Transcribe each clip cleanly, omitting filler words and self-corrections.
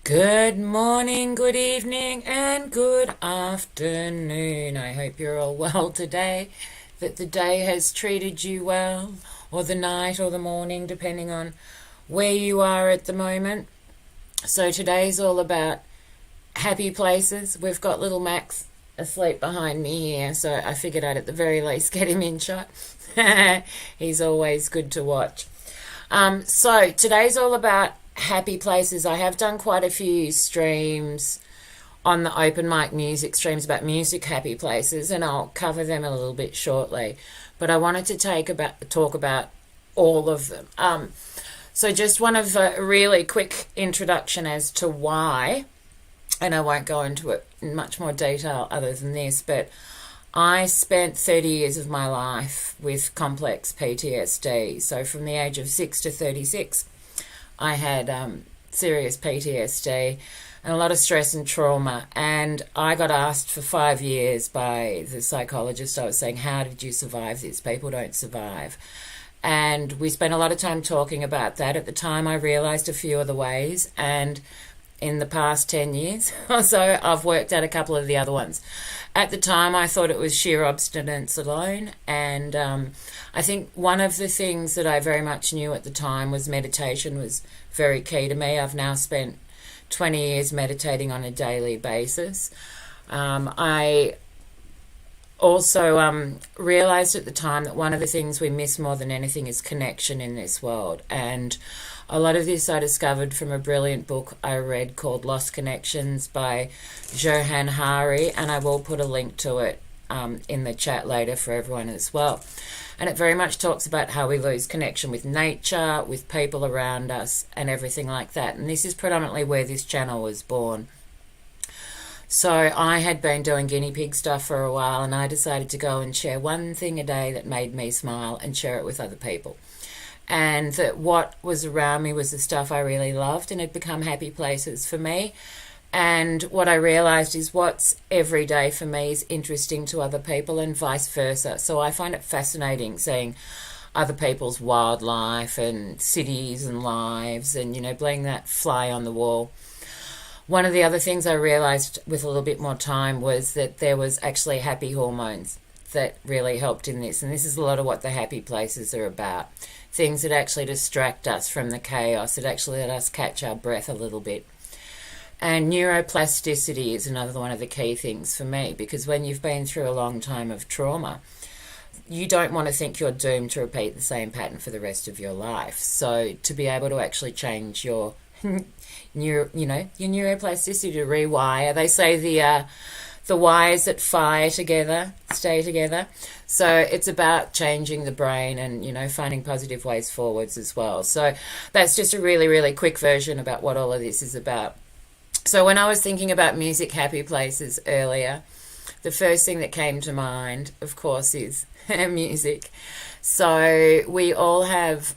Good morning, good evening, and good afternoon. I hope you're all well today, that the day has treated you well, or the night or the morning, depending on where you are at the moment. So today's all about happy places. We've got little Max asleep behind me here, so I figured I'd at the very least get him in shot. He's always good to watch. So today's all about happy places. I have done quite a few streams on the open mic music streams about music happy places, and I'll cover them a little bit shortly. But I wanted to talk about all of them. So just one of a really quick introduction as to why, and I won't go into it in much more detail other than this, but I spent 30 years of my life with complex PTSD. So from the age of 6 to 36, I had serious PTSD and a lot of stress and trauma. And I got asked for 5 years by the psychologist. I was saying, how did you survive this? People don't survive. And we spent a lot of time talking about that. At the time, I realised a few of the ways. And in the past 10 years or so, I've worked out a couple of the other ones. At the time, I thought it was sheer obstinance alone. And I think one of the things that I very much knew at the time was meditation was very key to me. I've now spent 20 years meditating on a daily basis. I also realised at the time that one of the things we miss more than anything is connection in this world. And a lot of this I discovered from a brilliant book I read called Lost Connections by Johann Hari, and I will put a link to it in the chat later for everyone as well. And it very much talks about how we lose connection with nature, with people around us, and everything like that. And this is predominantly where this channel was born. So I had been doing guinea pig stuff for a while, and I decided to go and share one thing a day that made me smile and share it with other people. And that what was around me was the stuff I really loved and had become happy places for me. And what I realised is what's everyday for me is interesting to other people and vice versa. So I find it fascinating seeing other people's wildlife and cities and lives and, being that fly on the wall. One of the other things I realised with a little bit more time was that there was actually happy hormones that really helped in this. And this is a lot of what the happy places are about. Things that actually distract us from the chaos, that actually let us catch our breath a little bit. And Neuro Plasticity is another one of the key things for me, because when you've been through a long time of trauma, you don't want to think you're doomed to repeat the same pattern for the rest of your life. So to be able to actually change your your neuroplasticity, to rewire. They say the wires that fire together stay together. So it's about changing the brain and, finding positive ways forwards as well. So that's just a really, really quick version about what all of this is about. So when I was thinking about music happy places earlier, the first thing that came to mind, of course, is music. So we all have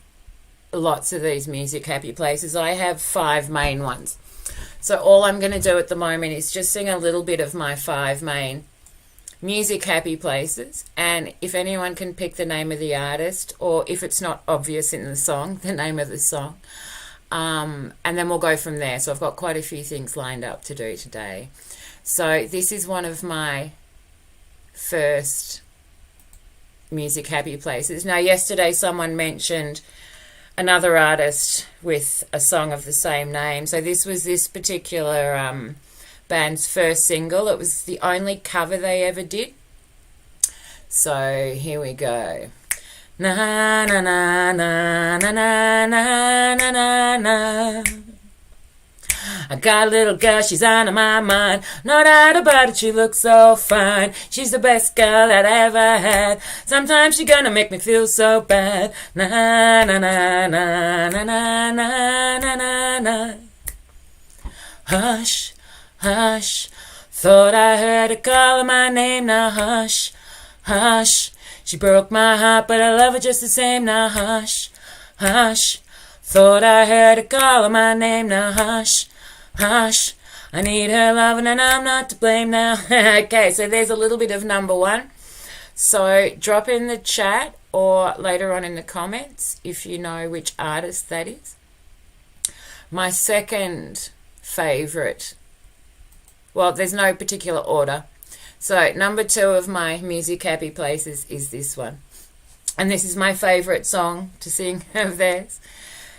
lots of these music happy places. I have 5 main ones. So all I'm going to do at the moment is just sing a little bit of my 5 main music happy places. And if anyone can pick the name of the artist, or if it's not obvious in the song, the name of the song, and then we'll go from there. So I've got quite a few things lined up to do today. So this is one of my first music happy places. Now, yesterday someone mentioned another artist with a song of the same name. So this was this particular band's first single. It was the only cover they ever did. So here we go. Na na na na na na na na na na. I got a little girl, she's on my mind. No doubt about it, she looks so fine. She's the best girl that I ever had. Sometimes she gonna make me feel so bad. Na na na na na na na na na na. Hush, hush, thought I heard her calling my name. Now hush, hush, she broke my heart, but I love her just the same. Now hush, hush, thought I heard her calling my name. Now hush, hush, I need her loving and I'm not to blame now. Okay, so there's a little bit of number 1. So drop in the chat or later on in the comments if you know which artist that is. My second favourite. Well, there's no particular order. So number 2 of my music happy places is this one. And this is my favourite song to sing of theirs.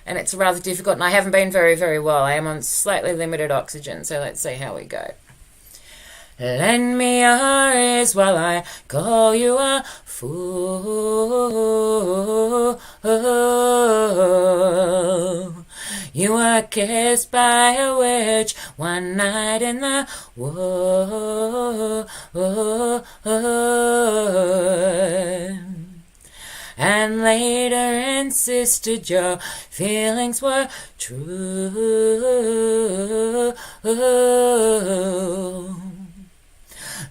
And it's rather difficult, and I haven't been very, very well. I am on slightly limited oxygen, so let's see how we go. Lend me your ears while I call you a fool. You were kissed by a witch one night in the wood, and later insisted your feelings were true.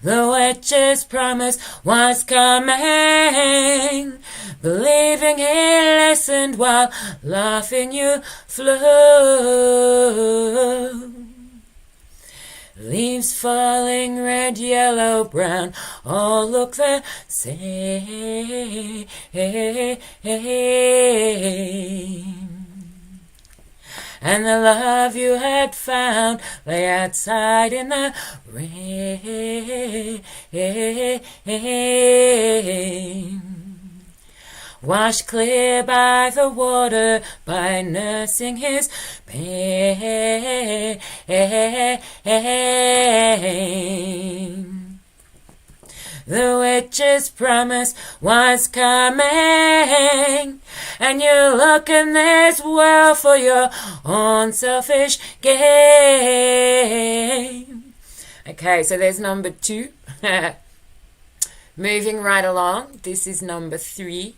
The witch's promise was coming, believing he listened while laughing you flew. Leaves falling, red, yellow, brown, all look the same. And the love you had found lay outside in the rain. Washed clear by the water, by nursing his pain. The witch's promise was coming, and you look in this world for your own selfish gain. Okay, so there's number 2. Moving right along, this is number 3,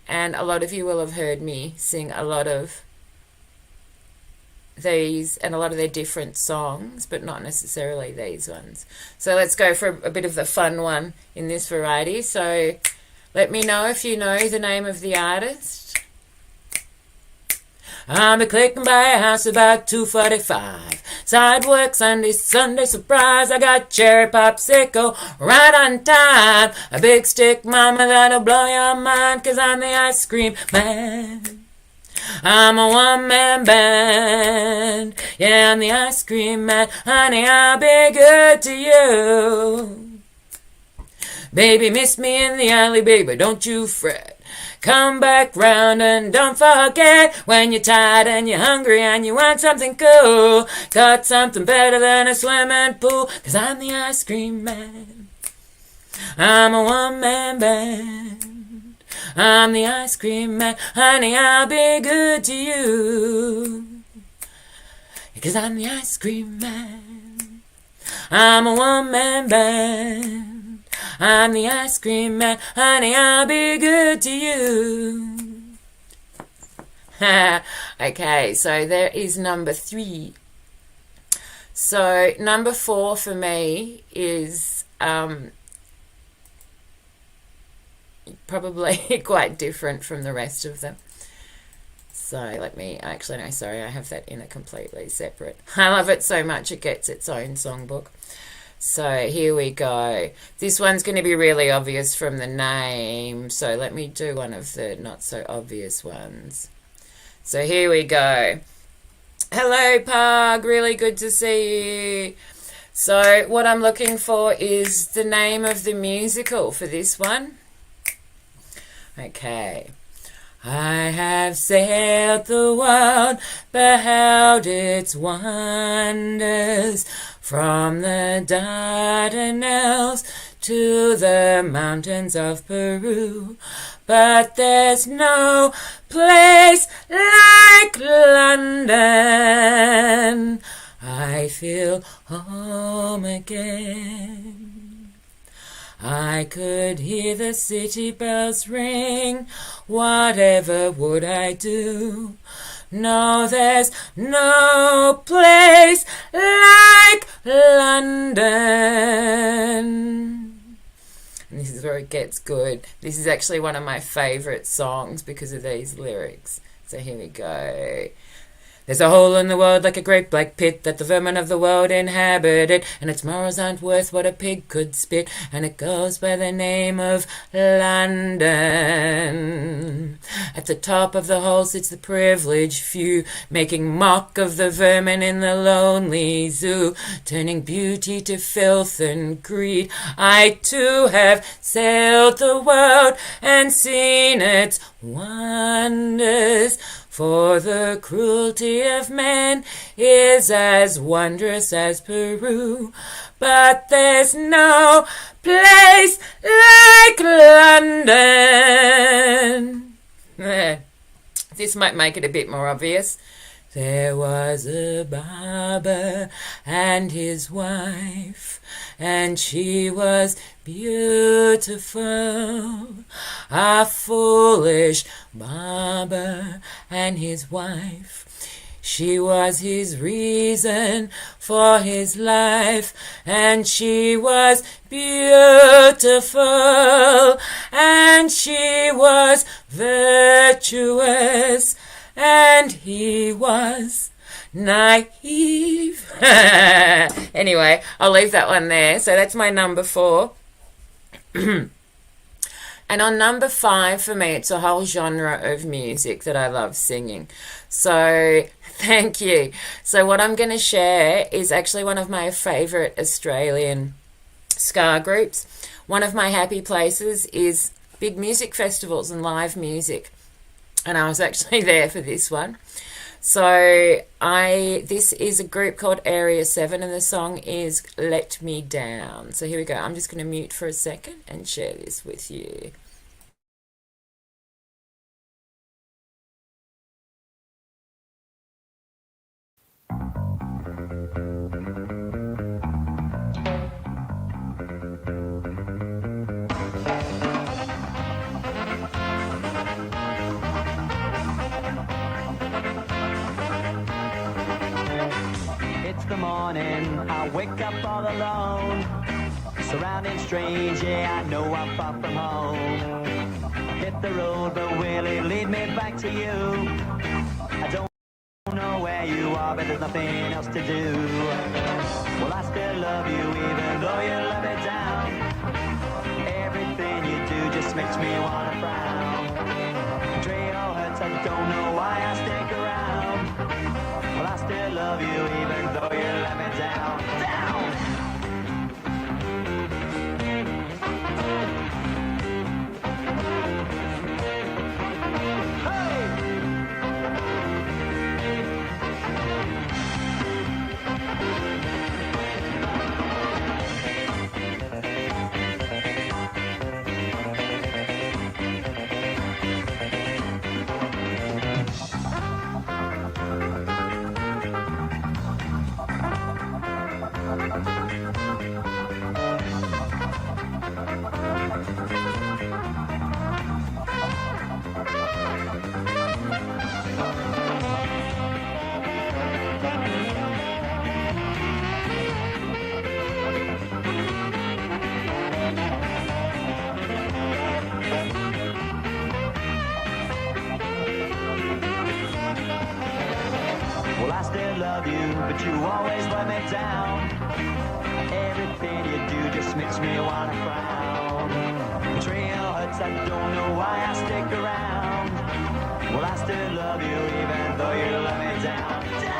and a lot of you will have heard me sing a lot of these and a lot of their different songs, but not necessarily these ones. So let's go for a bit of the fun one in this variety. So let me know if you know the name of the artist. I'll be clicking by a house about 2:45. Side work Sunday surprise. I got cherry popsicle right on time. A big stick, mama, that'll blow your mind, 'cause I'm the ice cream man. I'm a one-man band. Yeah, I'm the ice cream man. Honey, I'll be good to you. Baby, miss me in the alley, baby, don't you fret. Come back round and don't forget, when you're tired and you're hungry and you want something cool, got something better than a swimming pool, 'cause I'm the ice cream man. I'm a one-man band. I'm the ice cream man. Honey, I'll be good to you, 'cause I'm the ice cream man. I'm a one-man band. I'm the ice cream man. Honey, I'll be good to you. Okay, so there is number 3. So number 4 for me is probably quite different from the rest of them. So let me, actually no, sorry, I have that in a completely separate. I love it so much it gets its own songbook. So here we go. This one's going to be really obvious from the name, so let me do one of the not so obvious ones. So here we go. Hello, Pug, really good to see you. So what I'm looking for is the name of the musical for this one. Okay. I have sailed the world, beheld its wonders, from the Dardanelles to the mountains of Peru. But there's no place like London. I feel home again. I could hear the city bells ring. Whatever would I do? No, there's no place like London. And this is where it gets good. This is actually one of my favourite songs because of these lyrics. So here we go. There's a hole in the world like a great black pit that the vermin of the world inhabited, and its morals aren't worth what a pig could spit, and it goes by the name of London. At the top of the hall sits the privileged few, making mock of the vermin in the lonely zoo, turning beauty to filth and greed. I too have sailed the world and seen its wonders, for the cruelty of man is as wondrous as Peru. But there's no place like London. This might make it a bit more obvious. There was a barber and his wife, and she was beautiful. A foolish barber and his wife. She was his reason for his life, and she was beautiful, and she was virtuous, and he was naive. Anyway, I'll leave that one there. So that's my number 4. And on number 5 for me, it's a whole genre of music that I love singing. So thank you. So what I'm going to share is actually one of my favourite Australian ska groups. One of my happy places is big music festivals and live music. And I was actually there for this one. So this is a group called Area 7, and the song is Let Me Down. So here we go. I'm just going to mute for a second and share this with you. The morning, I wake up all alone, surrounding strange, yeah, I know I'm far from home. Hit the road, but will it lead me back to you? I don't know where you are, but there's nothing else to do. Well, I still love you, even though you let me down. Everything you do just makes me wanna frown. Betrayal hurts, I don't know why I stick around. Well, I still love you, even though you let me down, down. Hey! Well, I still love you, but you always let me down. Everything you do just makes me wanna frown. Betrayal hurts, I don't know why I stick around. Well, I still love you, even though you let me down, down.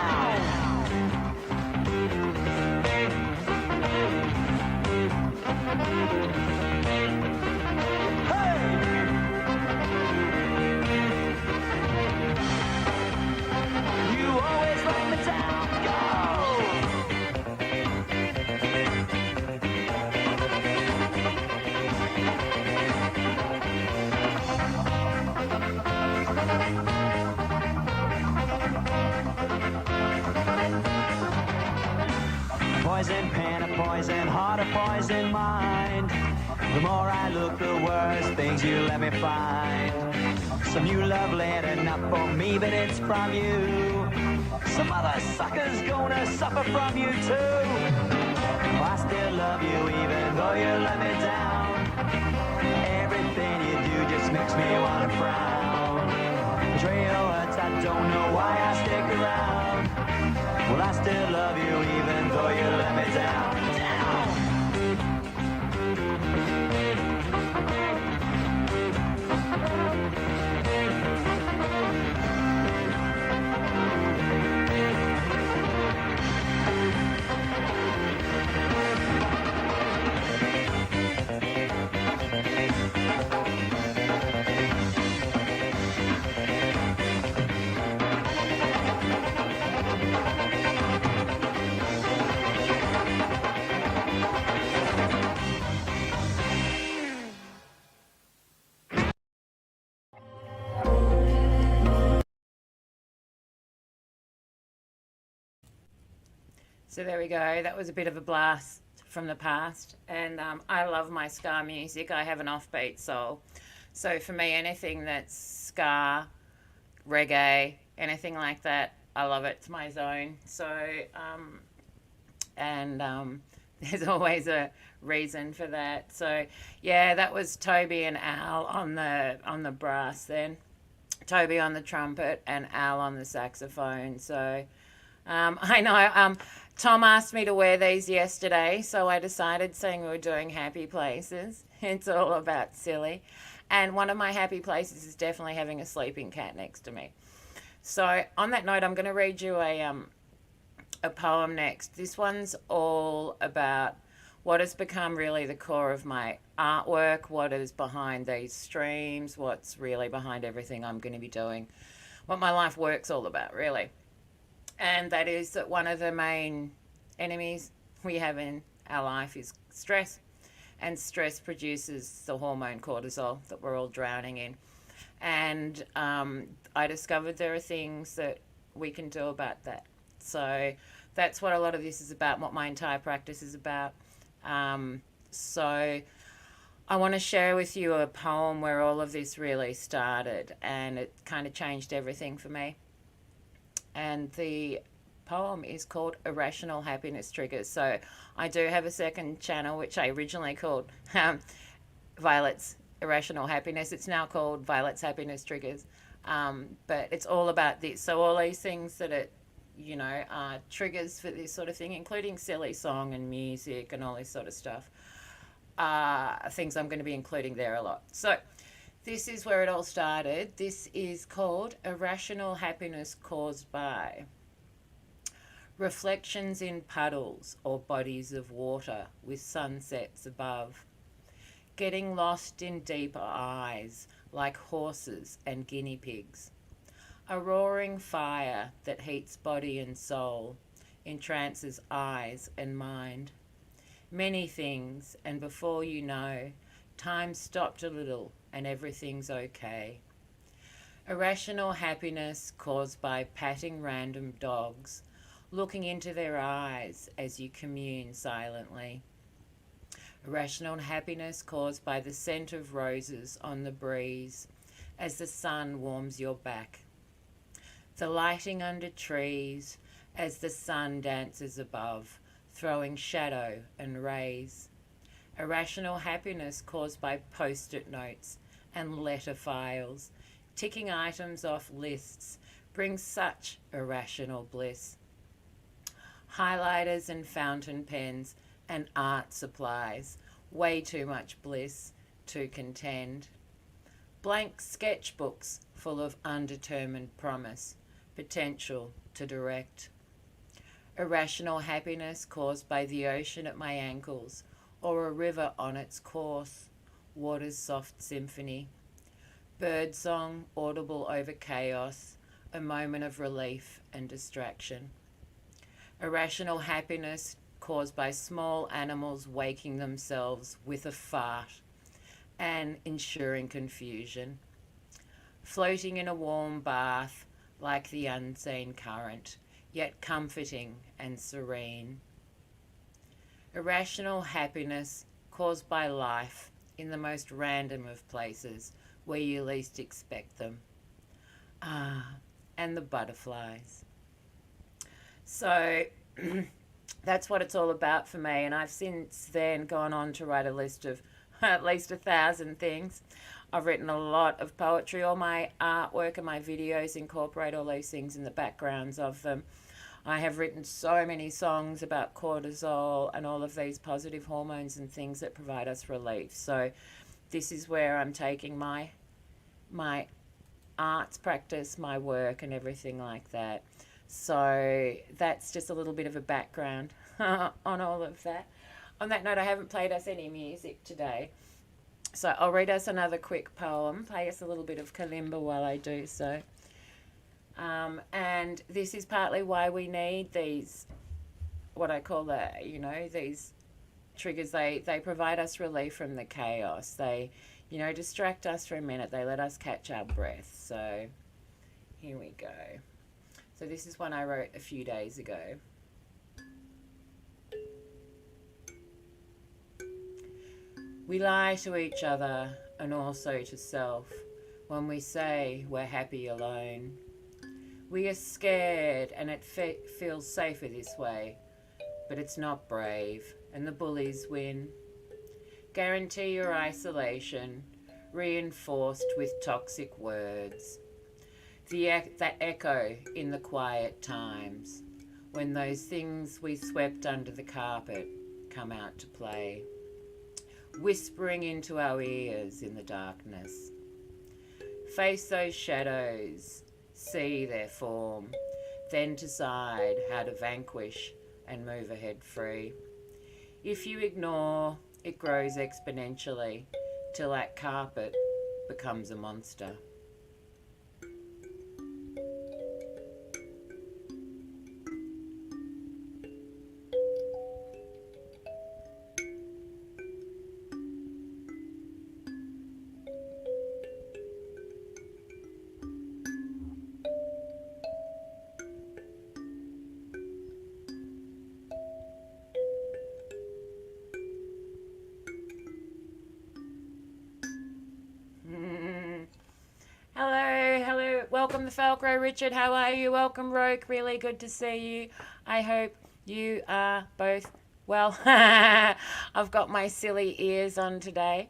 Poison pen, a poison heart, a poison mind. The more I look, the worse things you let me find. Some new love letter, not for me, but it's from you. Some other sucker's gonna suffer from you too. I still love you, even though you let me down. Everything you do just makes me wanna frown. Betrayal hurts, I don't know why I stick around. Well, I still love you, even though you let me down, down. So there we go. That was a bit of a blast from the past. And I love my ska music. I have an offbeat soul. So for me, anything that's ska, reggae, anything like that, I love it. It's my zone. So, and there's always a reason for that. So yeah, that was Toby and Al on the brass then. Toby on the trumpet and Al on the saxophone. So I know Tom asked me to wear these yesterday, so I decided, saying we were doing happy places. It's all about silly. And one of my happy places is definitely having a sleeping cat next to me. So on that note, I'm going to read you a poem next. This one's all about what has become really the core of my artwork, what is behind these streams, what's really behind everything I'm going to be doing, what my life work's all about, really. And that is that one of the main enemies we have in our life is stress. And stress produces the hormone cortisol that we're all drowning in. And I discovered there are things that we can do about that. So that's what a lot of this is about, what my entire practice is about. So I want to share with you a poem where all of this really started, and it kind of changed everything for me. And the poem is called Irrational Happiness Triggers. So I do have a second channel, which I originally called Violet's Irrational Happiness. It's now called Violet's Happiness Triggers. But it's all about this. So all these things that are triggers for this sort of thing, including silly song and music and all this sort of stuff, things I'm going to be including there a lot. So this is where it all started. This is called Irrational Happiness Caused By. Reflections in puddles or bodies of water with sunsets above. Getting lost in deeper eyes like horses and guinea pigs. A roaring fire that heats body and soul, entrances eyes and mind. Many things, and before you know, time stopped a little and everything's okay. Irrational happiness caused by patting random dogs, looking into their eyes as you commune silently. Irrational happiness caused by the scent of roses on the breeze as the sun warms your back. The lighting under trees as the sun dances above, throwing shadow and rays. Irrational happiness caused by post-it notes and letter files, ticking items off lists, brings such irrational bliss. Highlighters and fountain pens and art supplies, way too much bliss to contend. Blank sketchbooks full of undetermined promise, potential to direct. Irrational happiness caused by the ocean at my ankles or a river on its course, water's soft symphony. Birdsong audible over chaos, a moment of relief and distraction. Irrational happiness caused by small animals waking themselves with a fart and ensuring confusion. Floating in a warm bath like the unseen current, yet comforting and serene. Irrational happiness caused by life in the most random of places where you least expect them. And the butterflies. So that's what it's all about for me, and I've since then gone on to write a list of at least 1,000 things. I've written a lot of poetry. All my artwork and my videos incorporate all these things in the backgrounds of them. I have written so many songs about cortisol and all of these positive hormones and things that provide us relief. So this is where I'm taking my arts practice, my work and everything like that. So that's just a little bit of a background on all of that. On that note, I haven't played us any music today. So I'll read us another quick poem, play us a little bit of Kalimba while I do so. And this is partly why we need these, what I call these triggers. They provide us relief from the chaos. They, distract us for a minute. They let us catch our breath. So here we go. So this is one I wrote a few days ago. We lie to each other and also to self when we say we're happy alone. We are scared and it feels safer this way, but it's not brave and the bullies win. Guarantee your isolation, reinforced with toxic words. That echo in the quiet times, when those things we swept under the carpet come out to play, whispering into our ears in the darkness. Face those shadows, see their form, then decide how to vanquish and move ahead free. If you ignore, it grows exponentially till that carpet becomes a monster. Hello. Welcome to Falcro. Richard, how are you? Welcome, Roke. Really good to see you. I hope you are both well. I've got my silly ears on today.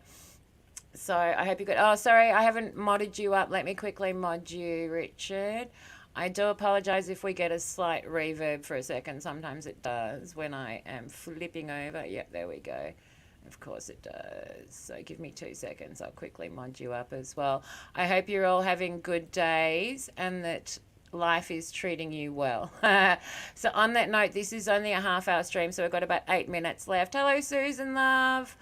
So I hope you're good. Oh, sorry, I haven't modded you up. Let me quickly mod you, Richard. I do apologize if we get a slight reverb for a second. Sometimes it does when I am flipping over. Yep, there we go. Of course it does. So give me 2 seconds. I'll quickly mod you up as well. I hope you're all having good days and that life is treating you well. So on that note, this is only a half-hour stream, so we've got about 8 minutes left. Hello, Susan Love.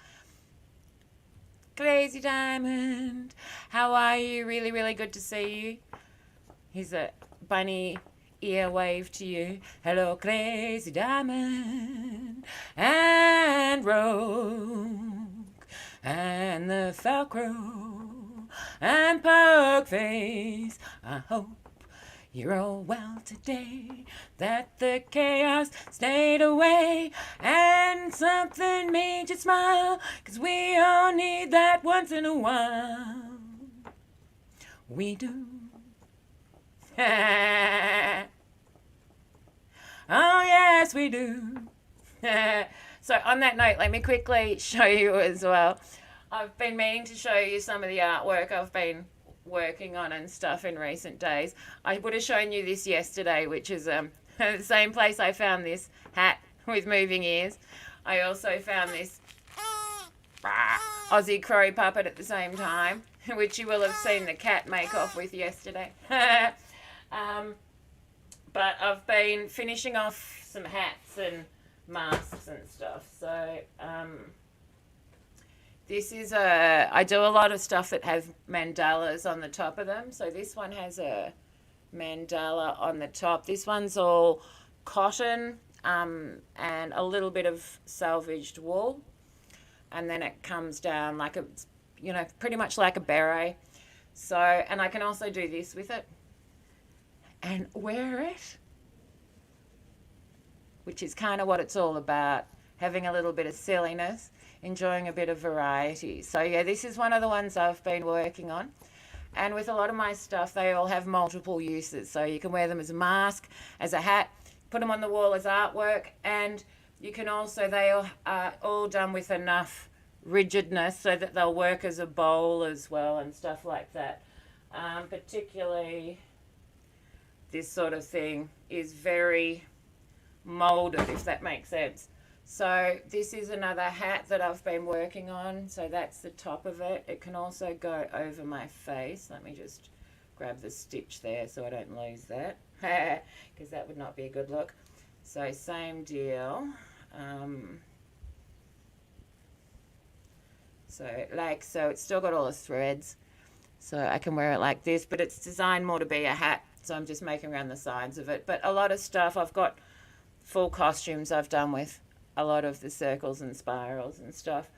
Crazy Diamond. How are you? Really, really good to see you. Here's a bunny ear wave to you. Hello, Crazy Diamond and Rogue and the Falcro and Pugface. I hope you're all well today, that the chaos stayed away and something made you smile, 'cause we all need that once in a while. We do. Oh, yes, we do. So on that note, let me quickly show you as well. I've been meaning to show you some of the artwork I've been working on and stuff in recent days. I would have shown you this yesterday, which is the same place I found this hat with moving ears. I also found this Aussie crow puppet at the same time, which you will have seen the cat make off with yesterday. But I've been finishing off some hats and masks and stuff. So this is I do a lot of stuff that has mandalas on the top of them. So this one has a mandala on the top. This one's all cotton and a little bit of salvaged wool. And then it comes down like a, pretty much like a beret. So, and I can also do this with it and wear it, which is kind of what it's all about, having a little bit of silliness, enjoying a bit of variety. So yeah, this is one of the ones I've been working on. And with a lot of my stuff, they all have multiple uses. So you can wear them as a mask, as a hat, put them on the wall as artwork, and you can also, they are all done with enough rigidness so that they'll work as a bowl as well and stuff like that. Particularly this sort of thing is very molded, if that makes sense. So this is another hat that I've been working on. So that's the top of it. It can also go over my face. Let me just grab the stitch there so I don't lose that, because that would not be a good look. So same deal. So it's still got all the threads. So I can wear it like this, but it's designed more to be a hat. So I'm just making around the sides of it. But a lot of stuff, I've got full costumes I've done with a lot of the circles and spirals and stuff.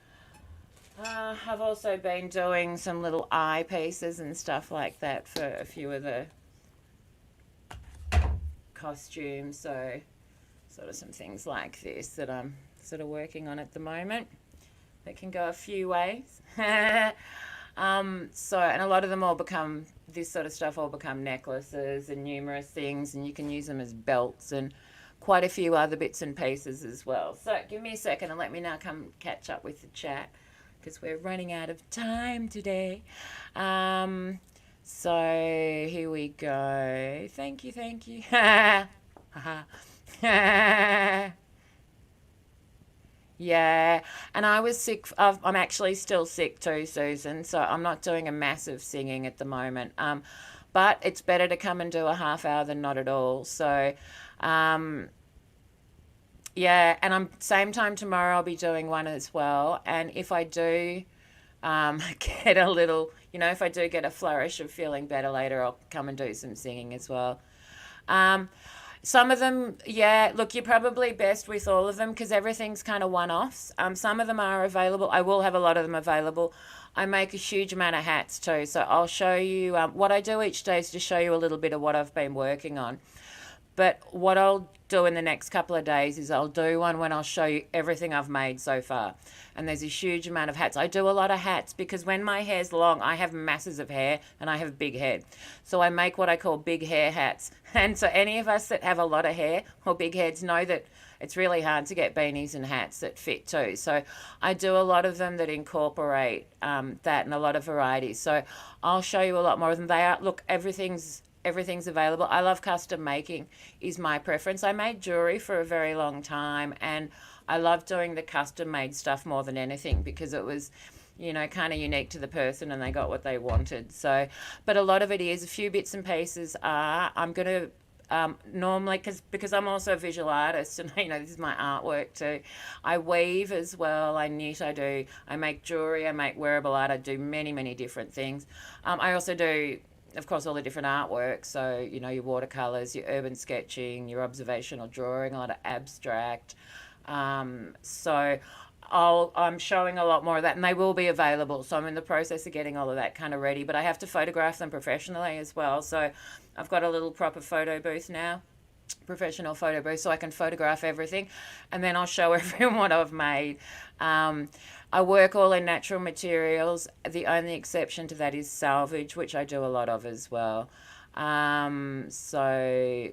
I've also been doing some little eye pieces and stuff like that for a few of the costumes. So sort of some things like this that I'm sort of working on at the moment. that can go a few ways. And a lot of them all become, this sort of stuff all become necklaces and numerous things, and you can use them as belts and quite a few other bits and pieces as well. So give me a second and let me now come catch up with the chat, because we're running out of time today. So here we go. Thank you. Yeah, and I was sick. I'm actually still sick too, Susan. So I'm not doing a massive singing at the moment. But it's better to come and do a half hour than not at all. So, yeah, and I'm same time tomorrow. I'll be doing one as well. And if I do get a little, if I do get a flourish of feeling better later, I'll come and do some singing as well. Um, some of them, yeah, look, you're probably best with all of them because everything's kind of one-offs. Some of them are available. I will have a lot of them available. I make a huge amount of hats too. So I'll show you what I do each day is to show you a little bit of what I've been working on. But what I'll do in the next couple of days is I'll do one when I'll show you everything I've made so far. And there's a huge amount of hats. I do a lot of hats because when my hair's long, I have masses of hair and I have a big head. So I make what I call big hair hats. And so any of us that have a lot of hair or big heads know that it's really hard to get beanies and hats that fit too. So I do a lot of them that incorporate that and a lot of varieties. So I'll show you a lot more of them. They are, look, everything's available. I love custom making is my preference. I made jewelry for a very long time and I love doing the custom made stuff more than anything because it was, kind of unique to the person and they got what they wanted. So, but a lot of it is, a few bits and pieces are, I'm going to normally, because I'm also a visual artist and this is my artwork too. I weave as well, I knit, I make jewelry, I make wearable art, I do many different things. I also do, of course, all the different artwork. So, your watercolors, your urban sketching, your observational drawing, a lot of abstract. So I'm showing a lot more of that and they will be available. So I'm in the process of getting all of that kind of ready, but I have to photograph them professionally as well. So I've got a little proper photo booth now, professional photo booth, so I can photograph everything and then I'll show everyone what I've made. I work all in natural materials. The only exception to that is salvage, which I do a lot of as well. So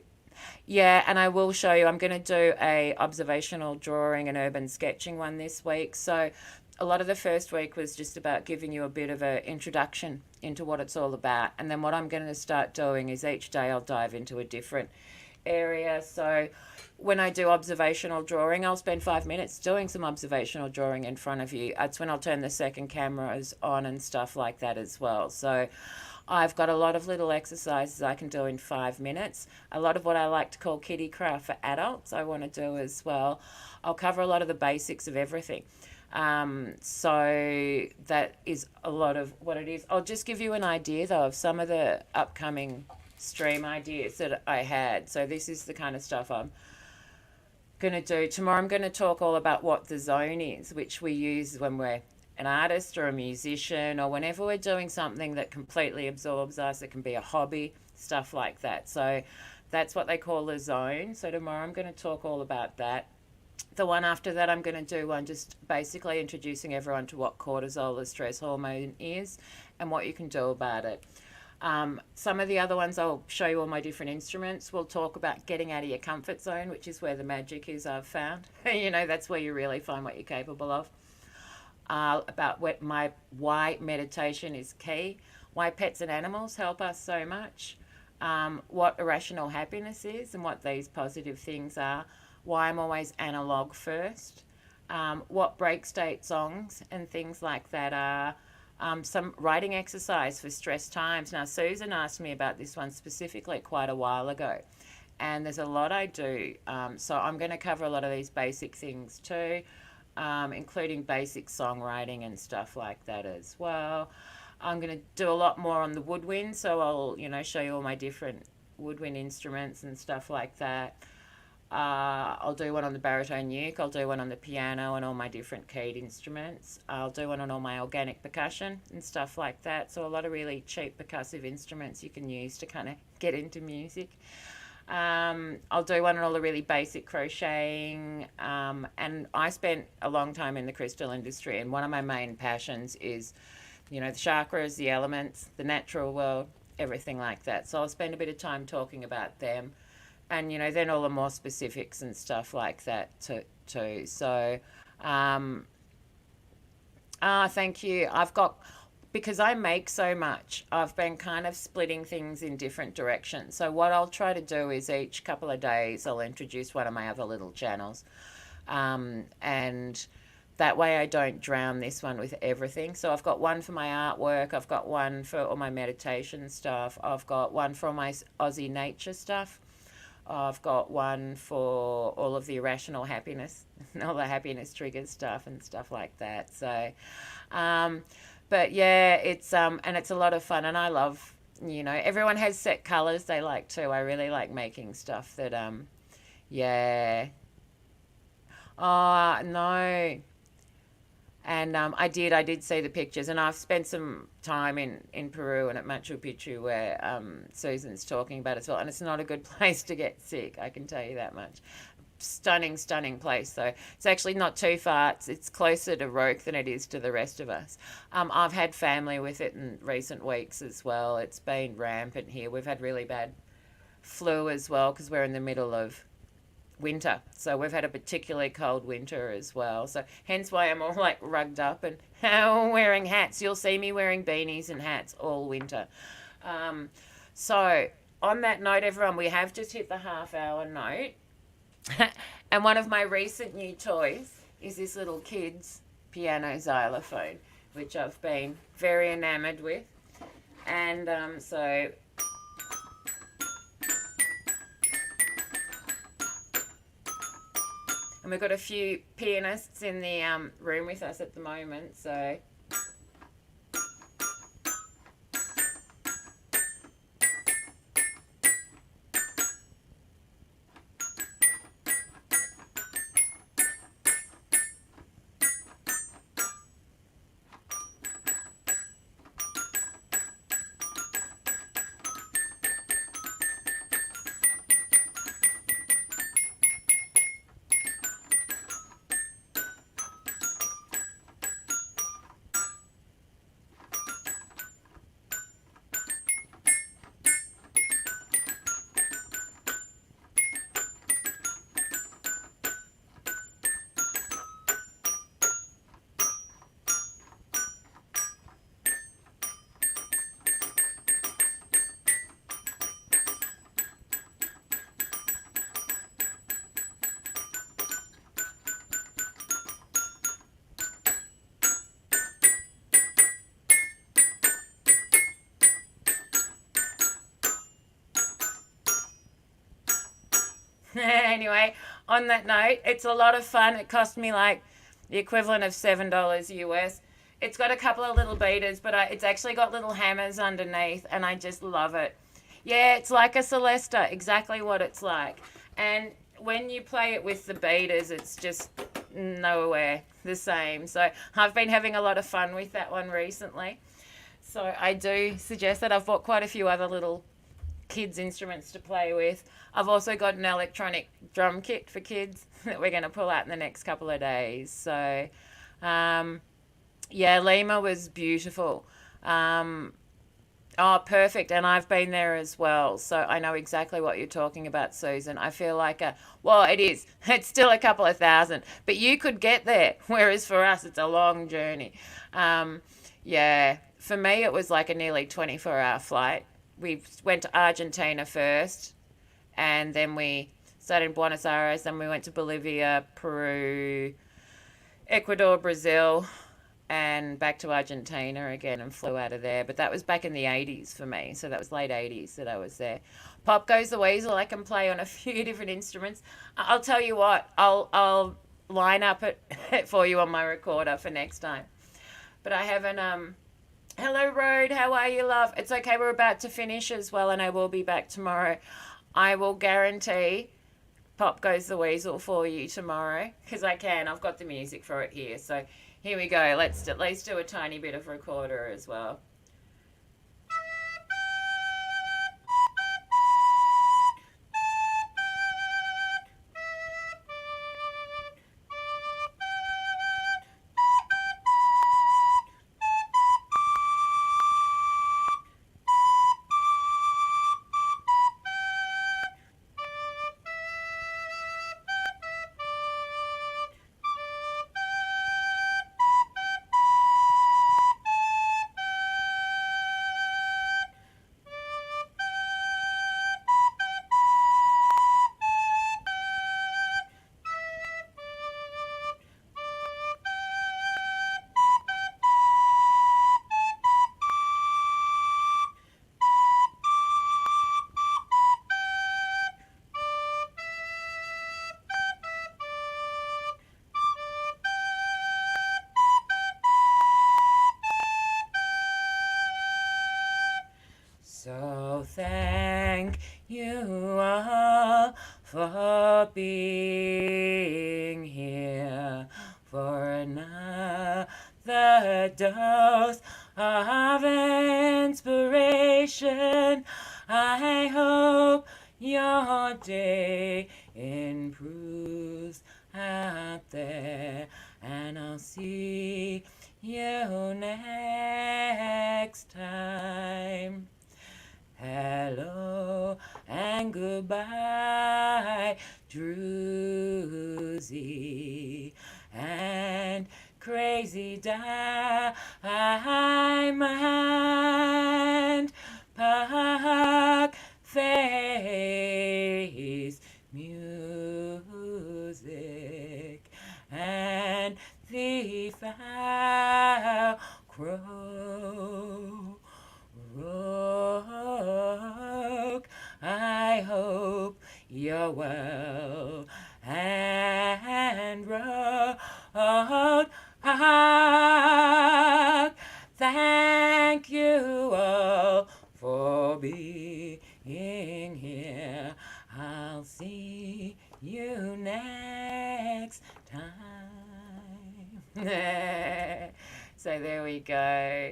yeah, and I will show you, I'm going to do a observational drawing and urban sketching one this week. So a lot of the first week was just about giving you a bit of an introduction into what it's all about. And then what I'm going to start doing is each day I'll dive into a different area. So when I do observational drawing, I'll spend 5 minutes doing some observational drawing in front of you. That's when I'll turn the second cameras on and stuff like that as well. So I've got a lot of little exercises I can do in 5 minutes. A lot of what I like to call kiddie craft for adults I want to do as well. I'll cover a lot of the basics of everything. So that is a lot of what it is. I'll just give you an idea though of some of the upcoming stream ideas that I had. So this is the kind of stuff I'm going to do. Tomorrow I'm going to talk all about what the zone is, which we use when we're an artist or a musician or whenever we're doing something that completely absorbs us. It can be a hobby, stuff like that. So that's what they call the zone. So tomorrow I'm going to talk all about that. The one after that I'm going to do one just basically introducing everyone to what cortisol, the stress hormone, is and what you can do about it. Some of the other ones, I'll show you all my different instruments. We'll talk about getting out of your comfort zone, which is where the magic is, I've found. That's where you really find what you're capable of. About why meditation is key, why pets and animals help us so much, what irrational happiness is and what these positive things are, why I'm always analog first, what break state songs and things like that are, some writing exercise for stress times. Now, Susan asked me about this one specifically quite a while ago, and there's a lot I do. So I'm going to cover a lot of these basic things too, including basic songwriting and stuff like that as well. I'm going to do a lot more on the woodwind, so I'll, show you all my different woodwind instruments and stuff like that. I'll do one on the baritone uke, I'll do one on the piano and all my different keyed instruments. I'll do one on all my organic percussion and stuff like that. So a lot of really cheap percussive instruments you can use to kind of get into music. I'll do one on all the really basic crocheting. And I spent a long time in the crystal industry, and one of my main passions is, the chakras, the elements, the natural world, everything like that. So I'll spend a bit of time talking about them, and then all the more specifics and stuff like that too. So, thank you. Because I make so much, I've been kind of splitting things in different directions. So what I'll try to do is each couple of days I'll introduce one of my other little channels, and that way I don't drown this one with everything. So I've got one for my artwork, I've got one for all my meditation stuff, I've got one for all my Aussie nature stuff, I've got one for all of the irrational happiness, all the happiness triggers stuff and stuff like that. So, but yeah, it's and it's a lot of fun, and I love, everyone has set colors they like too. I really like making stuff that, yeah. Oh, no. And I did see the pictures, and I've spent some time in Peru and at Machu Picchu where Susan's talking about as well, and it's not a good place to get sick, I can tell you that much. Stunning place. So it's actually not too far. It's closer to Roke than it is to the rest of us. I've had family with it in recent weeks as well. It's been rampant here. We've had really bad flu as well because we're in the middle of winter. So we've had a particularly cold winter as well. So hence why I'm all like rugged up and wearing hats. You'll see me wearing beanies and hats all winter. So on that note, everyone, we have just hit the half-hour note. And one of my recent new toys is this little kid's piano xylophone, which I've been very enamoured with. And so... And we've got a few pianists in the room with us at the moment, so... Anyway, on that note, it's a lot of fun. It cost me like the equivalent of $7 US. It's got a couple of little beaters, but it's actually got little hammers underneath, and I just love it. Yeah, it's like a Celesta, exactly what it's like. And when you play it with the beaters, it's just nowhere the same. So I've been having a lot of fun with that one recently. So I do suggest that. I've bought quite a few other little kids' instruments to play with. I've also got an electronic drum kit for kids that we're going to pull out in the next couple of days. So, yeah, Lima was beautiful. Oh, perfect. And I've been there as well. So I know exactly what you're talking about, Susan. I feel like well, it is. It's still a couple of thousand, but you could get there. Whereas for us, it's a long journey. Yeah, for me, it was like a nearly 24-hour flight. We went to Argentina first, and then we started in Buenos Aires, then we went to Bolivia, Peru, Ecuador, Brazil, and back to Argentina again and flew out of there. But that was back in the 80s for me, so that was late 80s that I was there. Pop Goes the Weasel, I can play on a few different instruments. I'll tell you what, I'll line up it for you on my recorder for next time. But I haven't... Hello, Road. How are you, love? It's okay. We're about to finish as well, and I will be back tomorrow. I will guarantee Pop Goes the Weasel for you tomorrow, because I can. I've got the music for it here. So here we go. Let's at least do a tiny bit of recorder as well. Oh, thank you all for being here for another dose of inspiration. I hope your day improves out there, and I'll see you next time. Hello and goodbye, Druzy and Crazy Diamond, Park Face Music, and the Foul Crow. I hope you're well and road. Thank you all for being here. I'll see you next time. So there we go.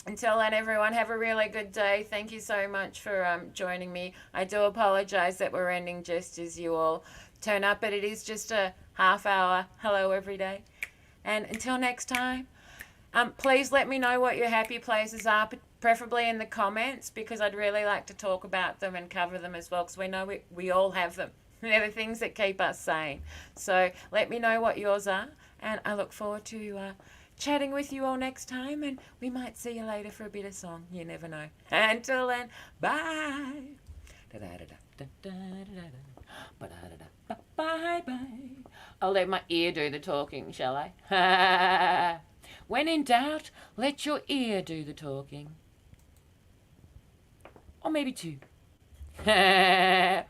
Until then, everyone, have a really good day. Thank you so much for joining me. I do apologise that we're ending just as you all turn up, but it is just a half hour hello every day. And until next time, please let me know what your happy places are, preferably in the comments, because I'd really like to talk about them and cover them as well, because we know we all have them. They're the things that keep us sane. So let me know what yours are, and I look forward to chatting with you all next time, and we might see you later for a bit of song. You never know. Until then, bye. Bye-bye. I'll let my ear do the talking, shall I? When in doubt, let your ear do the talking. Or maybe two. Bye.